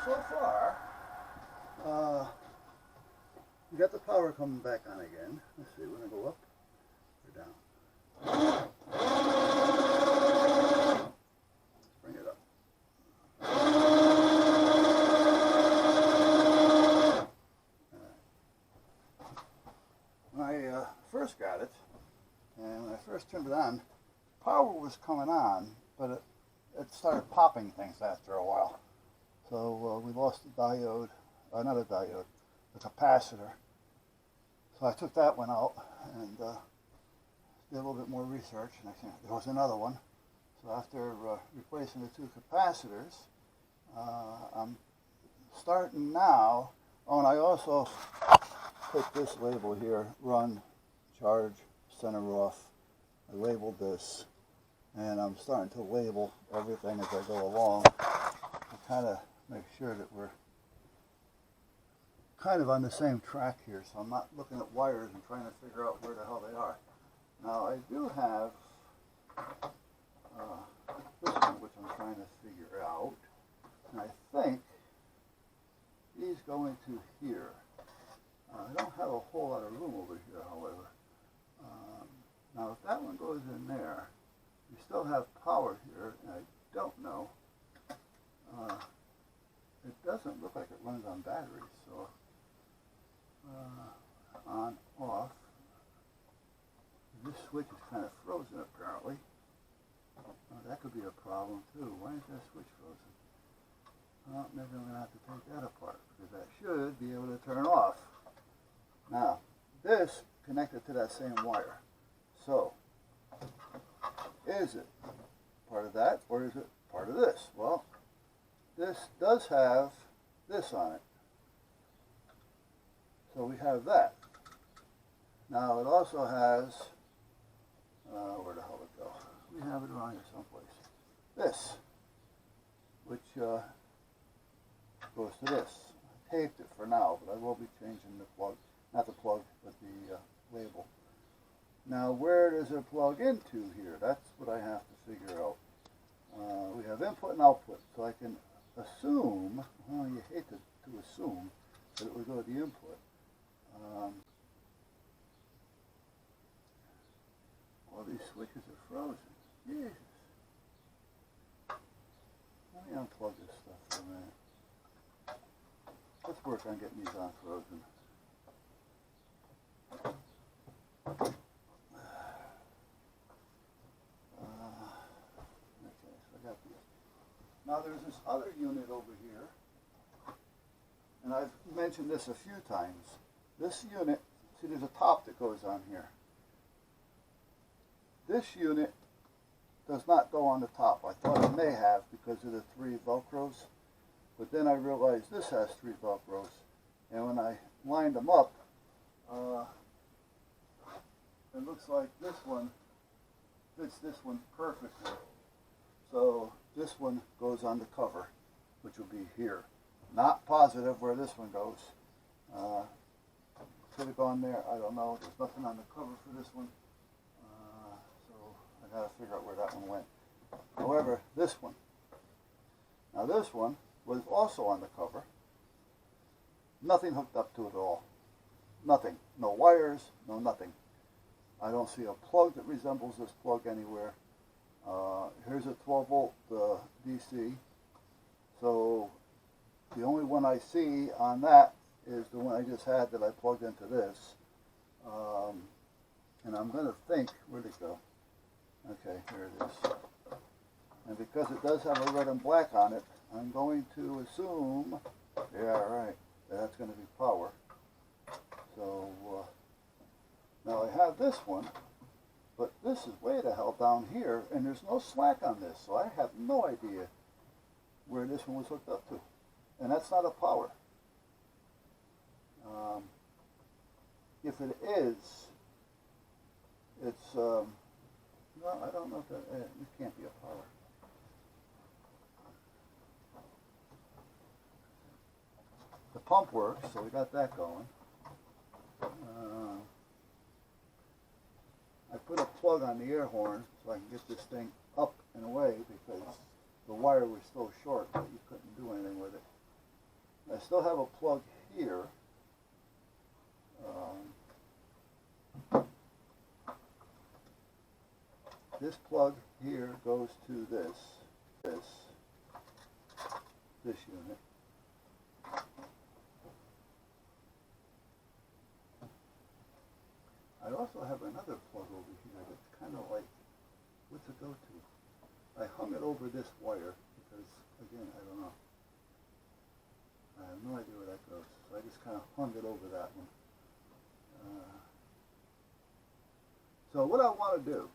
so far, we got the power coming back on again. Let's see, we're going to go up or down. Let's bring it up. When I first got it, and when I first turned it on, power was coming on, but it started popping things after a while. So we lost the diode, not a diode, the capacitor. So I took that one out and did a little bit more research, and I think there was another one. So after replacing the two capacitors, I'm starting now. Oh, and I also put this label here, run, charge, center off. I labeled this, and I'm starting to label everything as I go along to kind of make sure that we're kind of on the same track here, so I'm not looking at wires and trying to figure out where the hell they are. Now I do have this one, which I'm trying to figure out, and I think these go into here. I don't have a whole lot of room over here, however. Now if that one goes in there, we still have power here, and I don't know. It doesn't look like it runs on batteries, so on, off. This switch is kind of frozen apparently. That could be a problem too. Why is that switch frozen? Well, maybe I'm going to have to take that apart, because that should be able to turn off. Now, this connected to that same wire. So, is it part of that, or is it part of this? Well, this does have this on it. So we have that. Now it also has, where the hell did it go? We have it around here someplace. This, which goes to this. I taped it for now, but I will be changing the plug, not the plug, but the label. Now where does it plug into here? That's what I have to figure out. We have input and output, so I can assume, well, you hate to assume that it would go to the input. All these switches are frozen. Jesus. Let me unplug this stuff for a minute. Let's work on getting these unfrozen. Okay, so I got these. Now there's this other unit over here, and I've mentioned this a few times. This unit, see there's a top that goes on here. This unit does not go on the top. I thought it may have because of the 3 Velcros, but then I realized this has 3 Velcros, and when I lined them up, it looks like this one fits this one perfectly. So this one goes on the cover, which will be here. Not positive where this one goes. Could have gone there, I don't know. There's nothing on the cover for this one. So I got to figure out where that one went. However, this one. Now this one was also on the cover. Nothing hooked up to it at all. Nothing. No wires, no nothing. I don't see a plug that resembles this plug anywhere. Here's a 12 volt DC. So the only one I see on that is the one I just had that I plugged into this. And I'm going to think, where'd it go? Okay, here it is. And because it does have a red and black on it, I'm going to assume, yeah, right, that's going to be power. So now I have this one, but this is way the hell down here, and there's no slack on this, so I have no idea where this one was hooked up to. And that's not a power. If it is, it's, no, I don't know if that, it can't be a power. The pump works, so we got that going. I put a plug on the air horn so I can get this thing up and away because the wire was so short that you couldn't do anything with it. still have a plug here. This plug here goes to this unit. I also have another plug over here that's kind of like, what's it go to? I hung it over this wire because, again, I don't know. I have no idea where that goes. So I just kind of hung it over that one. So what I want to do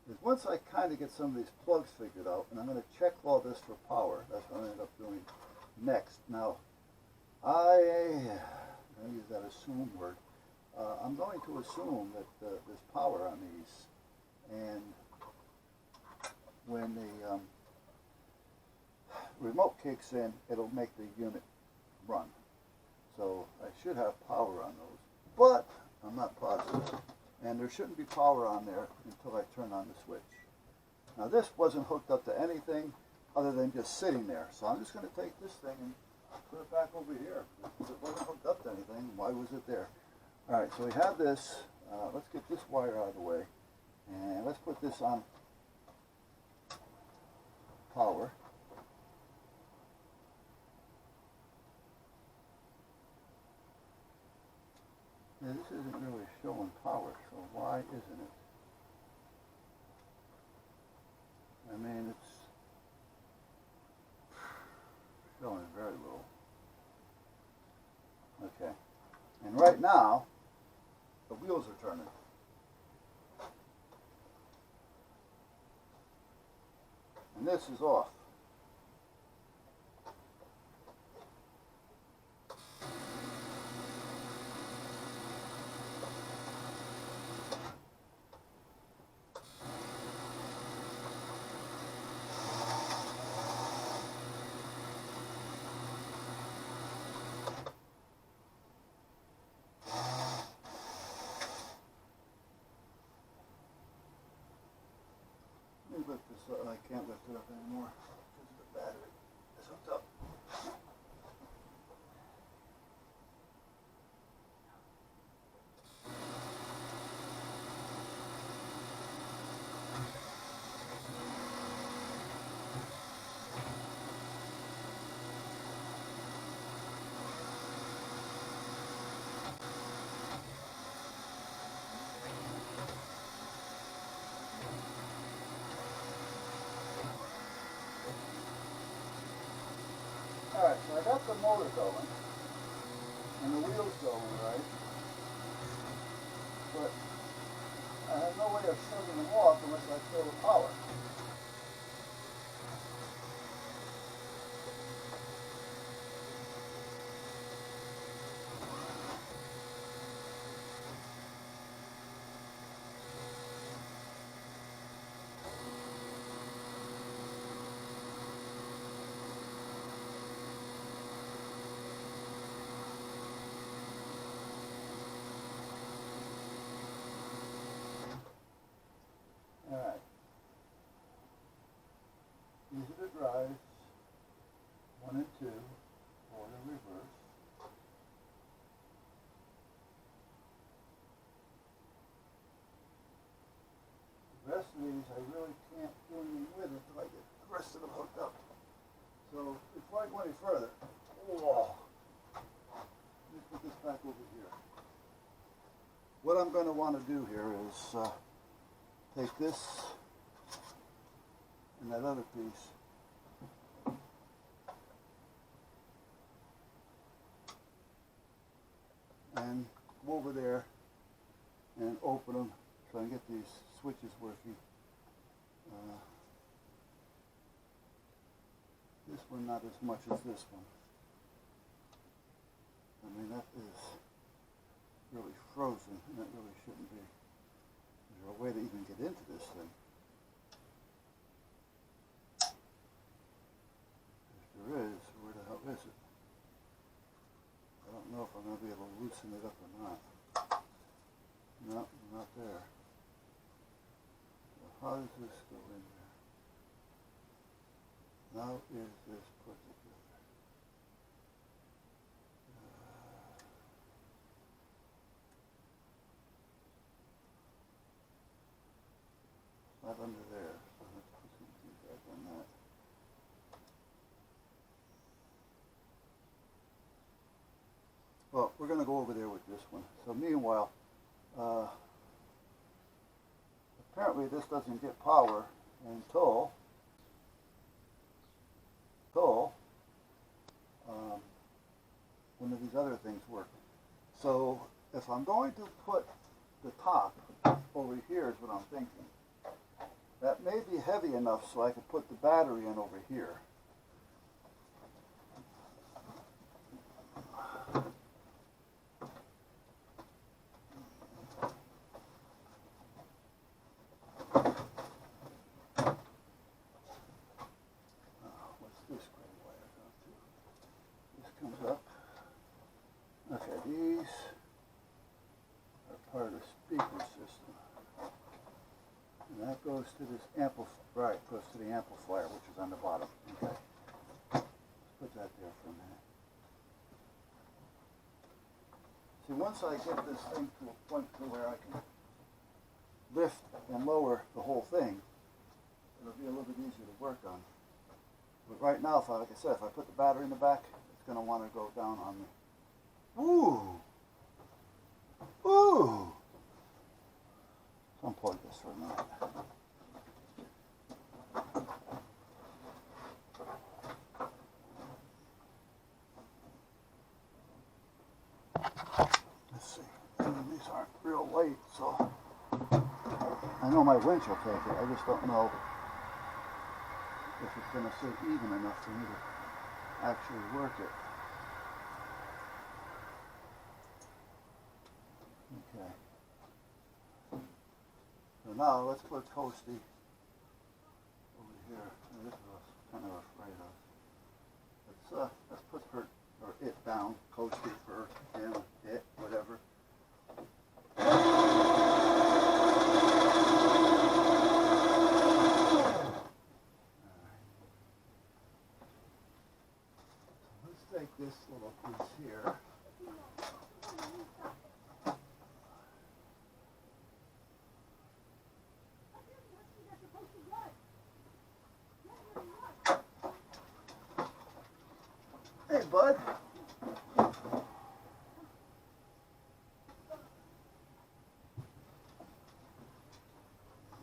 is once I kind of get some of these plugs figured out, and I'm going to check all this for power. That's what I end up doing next. Now, I use that assume word. I'm going to assume that there's power on these, and when the remote kicks in, it'll make the unit run. So I should have power on those, but I'm not positive. And there shouldn't be power on there until I turn on the switch. Now this wasn't hooked up to anything other than just sitting there. So I'm just going to take this thing and put it back over here. If it wasn't hooked up to anything, why was it there? Alright, so we have this. Let's get this wire out of the way. And let's put this on power. Yeah, this isn't really showing power, so why isn't it? I mean, it's showing very little. Okay. And right now, the wheels are turning. And this is off. Lift this up. I can't lift it up anymore because the battery is hooked up. Alright, so I got the motor going and the wheels going, right? But I have no way of shutting them off unless I fill the power. Alright. These are the drives, 1 and 2, or the reverse. The rest of these I really can't do anything with until I get the rest of them hooked up. So before I go any further, let me put this back over here. What I'm going to want to do here is take this and that other piece and go over there and open them, try and get these switches working. This one not as much as this one. I mean, that is really frozen, and that really shouldn't be. Is there a way to even get into this thing? If there is, where the hell is it? I don't know if I'm going to be able to loosen it up or not. No, not there. So how does this go in there? How is this put together? we're going to go over there with this one. So meanwhile, apparently this doesn't get power until one of these other things work. So if I'm going to put the top over here is what I'm thinking. That may be heavy enough so I could put the battery in over here. What's this gray wire going to? This comes up. Okay, these are part of the speaker system. And that goes to this amplifier, right, goes to the amplifier, which is on the bottom. Okay. Let's put that there for a minute. See, once I get this thing to a point to where I can lift and lower the whole thing, it'll be a little bit easier to work on. But right now, if I, like I said, if I put the battery in the back, it's going to want to go down on me. Ooh! Ooh! Unplug this for a minute. Let's see. These aren't real light, so I know my winch will take it. I just don't know if it's going to sit even enough for me to actually work it. Okay. So now let's put Coastie over here. This is what I was kind of afraid of. Let's put her or it down. Coastie, her, him, it, whatever. Let's take this little piece here. Hey, bud.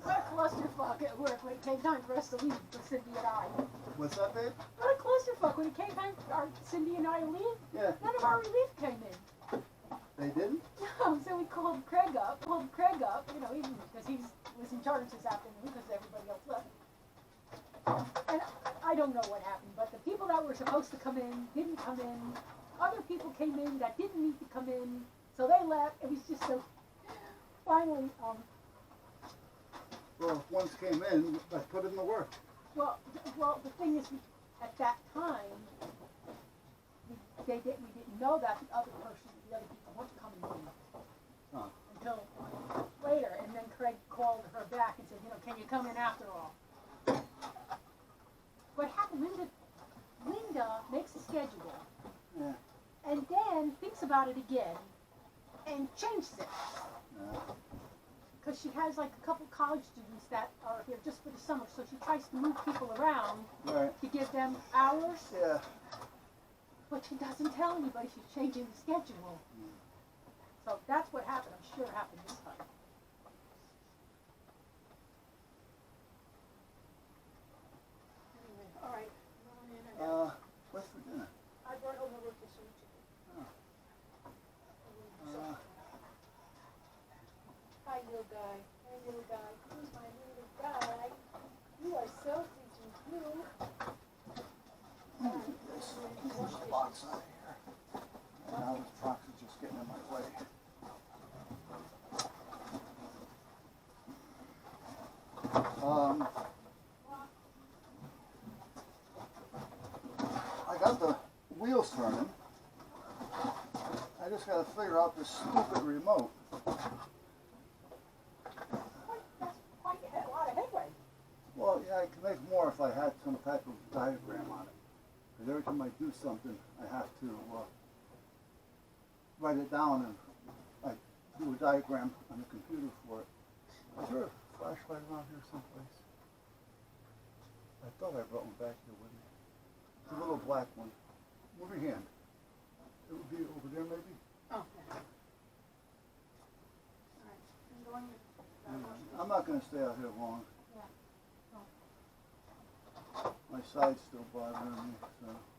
What a clusterfuck at work when it came time for us to leave for Cindy and I. What's that, babe? What a clusterfuck when it came time for Cindy and I to leave. Yeah. None of our relief came in. They didn't? No, so we called Craig up, you know, even because he was in charge this afternoon because everybody else left. And I don't know what happened, but the people that were supposed to come in didn't come in. Other people came in that didn't need to come in, so they left. It was just so. Finally, Well, if ones came in, I put in the work. well, the thing is, at that time, we didn't know that the other people weren't coming in until later. And then Craig called her back and said, you know, can you come in after all? What happened, Linda makes a schedule, Yeah. and then thinks about it again, and changes it. Yeah. Because she has like a couple college students that are here just for the summer, so she tries to move people around Right. to give them hours, Yeah. but she doesn't tell anybody she's changing the schedule. So that's what happened. I'm sure it happened this time. Anyway, all right. What's for dinner? I brought home a rotisserie chicken. Hi, little guy. Hey, little guy. Who's my little guy? You are so sweet and cute. This box out of here. And now this box is just getting in my way. I got the wheels turning. I just got to figure out this stupid remote. That's quite a lot of headway. Well, yeah, I could make more if I had some type of diagram on it. Because every time I do something, I have to write it down and I do a diagram on the computer for it. Is there a flashlight around here someplace? I thought I brought one back here with me. It's a little black one. Move your hand. It would be over there maybe? Oh, not going to stay out here long. Yeah. My side's still bothering me, so.